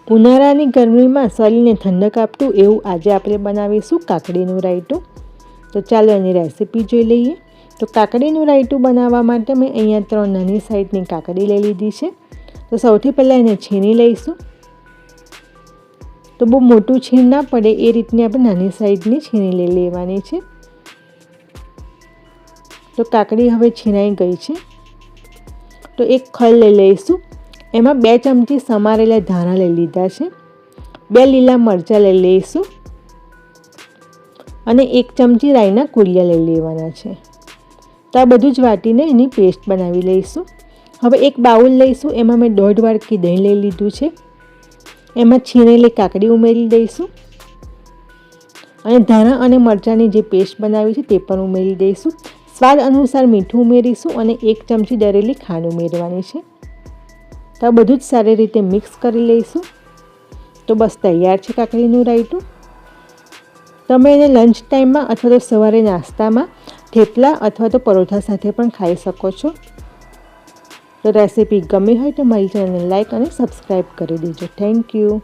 ઉનાળાની ગરમીમાં શરીરને ઠંડક આપતું એવું આજે આપણે બનાવીશું કાકડીનું રાયતું. તો ચાલો એની રેસીપી જોઈ લઈએ. તો કાકડીનું રાયતું બનાવવા માટે મેં અહીંયા 3 નાની સાઈઝની કાકડી લઈ લીધી છે. તો સૌથી પહેલાં એને છીણી લઈશું. તો બહુ મોટું છીણ ના પડે એ રીતની આપણે નાની સાઈઝની છીણી લઈ લેવાની છે. તો કાકડી હવે છીણાઈ ગઈ છે. તો એક ખલ લઈ લઈશું. એમાં 2 ચમચી સમારેલા ધાણા લઈ લીધા છે. 2 લીલા મરચાં લઈ લઈશું અને 1 ચમચી રાઈના કુળિયા લઈ લેવાના છે. તો આ બધું જ વાટીને એની પેસ્ટ બનાવી લઈશું. હવે એક બાઉલ લઈશું. એમાં મેં 1.5 વાટકી દહીં લઈ લીધું છે. એમાં છીણેલી કાકડી ઉમેરી દઈશું અને ધાણા અને મરચાંની જે પેસ્ટ બનાવી છે તે પણ ઉમેરી દઈશું. સ્વાદ અનુસાર મીઠું ઉમેરીશું અને 1 ચમચી દળેલી ખાંડ ઉમેરવાની છે. તો આ બધું જ સારી રીતે મિક્સ કરી લઈશું. તો બસ તૈયાર છે કાકડીનું રાયતું. તમે એને લંચ ટાઈમમાં અથવા તો સવારે નાસ્તામાં થેપલા અથવા તો પરોઠા સાથે પણ ખાઈ શકો છો. તો રેસીપી ગમી હોય તો મારી ચેનલને લાઈક અને સબસ્ક્રાઈબ કરી દેજો. Thank you.